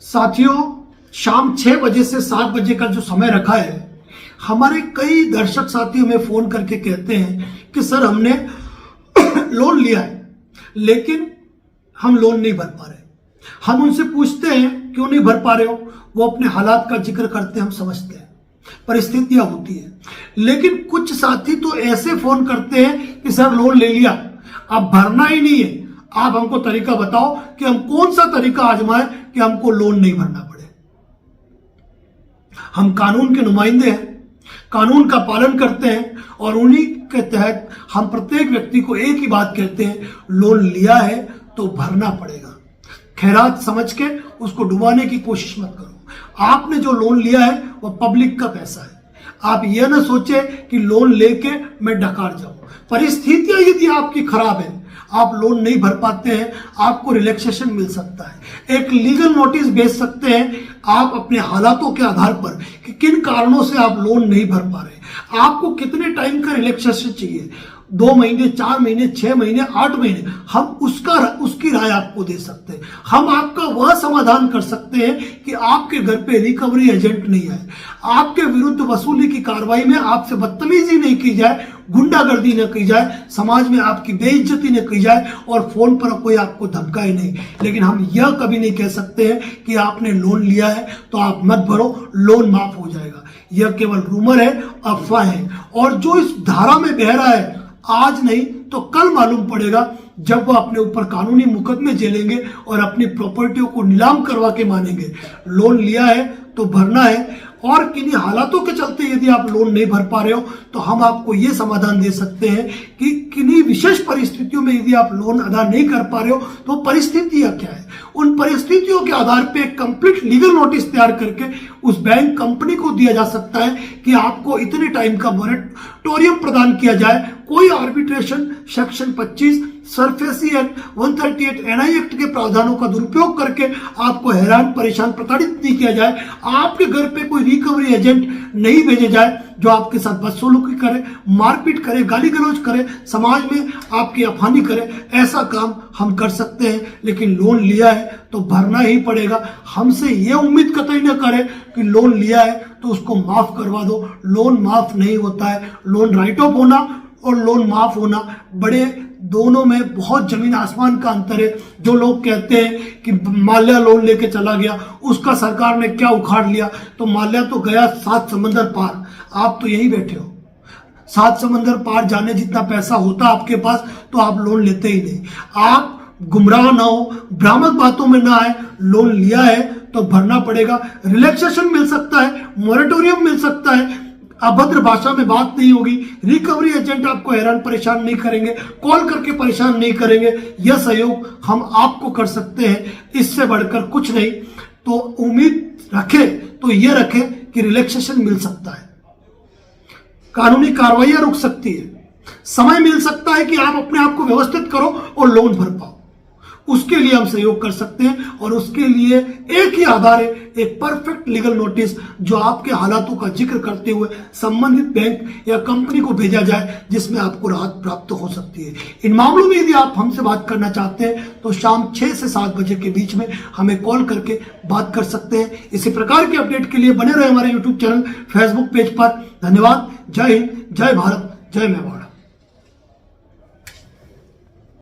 साथियों, शाम 6 बजे से 7 बजे का जो समय रखा है, हमारे कई दर्शक साथी हमें फोन करके कहते हैं कि सर हमने लोन लिया है लेकिन हम लोन नहीं भर पा रहे। हम उनसे पूछते हैं क्यों नहीं भर पा रहे हो, वो अपने हालात का जिक्र करते हैं, हम समझते हैं परिस्थितियां होती है। लेकिन कुछ साथी तो ऐसे फोन करते हैं कि सर लोन ले लिया, अब भरना ही नहीं है, आप हमको तरीका बताओ कि हम कौन सा तरीका आजमाएं कि हमको लोन नहीं भरना पड़े। हम कानून के नुमाइंदे हैं, कानून का पालन करते हैं और उन्हीं के तहत हम प्रत्येक व्यक्ति को एक ही बात कहते हैं, लोन लिया है तो भरना पड़ेगा। खैरात समझ के उसको डुबाने की कोशिश मत करो। आपने जो लोन लिया है वो पब्लिक का पैसा है। आप यह ना सोचे कि लोन लेके मैं डकार जाऊं। परिस्थितियां यदि आपकी खराब है, आप लोन नहीं भर पाते हैं, आपको रिलैक्सेशन मिल सकता है, एक लीगल नोटिस भेज सकते हैं आप अपने हालातों के आधार पर कि किन कारणों से आप लोन नहीं भर पा रहे। आपको कितने टाइम का रिलैक्सेशन चाहिए, 2 महीने, 4 महीने, 6 महीने, 8 महीने, हम उसकी राय आपको दे सकते हैं। हम आपका वह समाधान कर सकते हैं कि आपके घर पे रिकवरी एजेंट नहीं आए, आपके विरुद्ध वसूली की कार्रवाई में आपसे बदतमीजी नहीं की जाए, गुंडागर्दी न की जाए, समाज में आपकी बेइज्जती न की जाए और फोन पर कोई आपको धमकाए नहीं। लेकिन हम यह कभी नहीं कह सकते हैं कि आपने लोन लिया है तो आप मत भरो, लोन माफ हो जाएगा। यह केवल रूमर है, अफवाह है। और जो इस धारा में बह रहा है, आज नहीं तो कल मालूम पड़ेगा जब वो अपने ऊपर कानूनी मुकदमे झेलेंगे और अपनी प्रॉपर्टियों को नीलाम करवा के मानेंगे। लोन लिया है तो भरना है और किन्हीं हालातों के चलते यदि आप लोन नहीं भर पा रहे हो तो हम आपको ये समाधान दे सकते हैं कि किन्हीं विशेष परिस्थितियों में यदि आप लोन अदा नहीं कर पा रहे हो तो परिस्थितियां क्या है, उन परिस्थितियों के आधार पे एक कंप्लीट लीगल नोटिस तैयार करके उस बैंक कंपनी को दिया जा सकता है कि आपको इतने टाइम का मोरेटोरियम प्रदान किया जाए। कोई arbitration section 25 SARFAESI act 138 NI act के प्रावधानों का दुरुपयोग करके आपको हैरान परेशान प्रताड़ित नहीं किया जाए। आपके घर पे कोई रिकवरी एजेंट नहीं भेजे जाए जो आपके साथ बदसलूकी करे, मारपीट करे, गाली गलौज करे, समाज में आपकी अफवाही करे। ऐसा काम हम कर सकते हैं, लेकिन लोन लिया है तो भरना ही पड़ेगा। हमसे ये उम्मीद कतई न करे कि लोन लिया है तो उसको माफ करवा दो। लोन माफ नहीं होता है। लोन राइट ऑफ होना और लोन माफ होना बड़े दोनों में बहुत जमीन आसमान का अंतर है। जो लोग कहते हैं कि माल्या लोन लेके चला गया, उसका सरकार ने क्या उखाड़ लिया, तो माल्या तो गया 7 समंदर पार, आप तो यहीं बैठे हो। 7 समंदर पार जाने जितना पैसा होता आपके पास तो आप लोन लेते ही नहीं। आप गुमराह ना हो, भ्रामक बातों में ना आए। लोन लिया है तो भरना पड़ेगा। रिलैक्सेशन मिल सकता है, मोरेटोरियम मिल सकता है, अभद्र भाषा में बात नहीं होगी, रिकवरी एजेंट आपको हैरान परेशान नहीं करेंगे, कॉल करके परेशान नहीं करेंगे। यह सहयोग हम आपको कर सकते हैं, इससे बढ़कर कुछ नहीं। तो उम्मीद रखे तो यह रखे कि रिलैक्सेशन मिल सकता है, कानूनी कार्रवाइयां रुक सकती है, समय मिल सकता है कि आप अपने आप को व्यवस्थित करो और लोन भर पाओ। उसके लिए हम सहयोग कर सकते हैं और उसके लिए एक ही आधार है, एक परफेक्ट लीगल नोटिस जो आपके हालातों का जिक्र करते हुए संबंधित बैंक या कंपनी को भेजा जाए, जिसमें आपको राहत प्राप्त हो सकती है। इन मामलों में यदि आप हमसे बात करना चाहते हैं तो शाम 6 से 7 बजे के बीच में हमें कॉल करके बात कर सकते हैं। इसी प्रकार के अपडेट के लिए बने रहे हमारे यूट्यूब चैनल, फेसबुक पेज पर। धन्यवाद। जय हिंद, जय भारत, जय मेवाड़।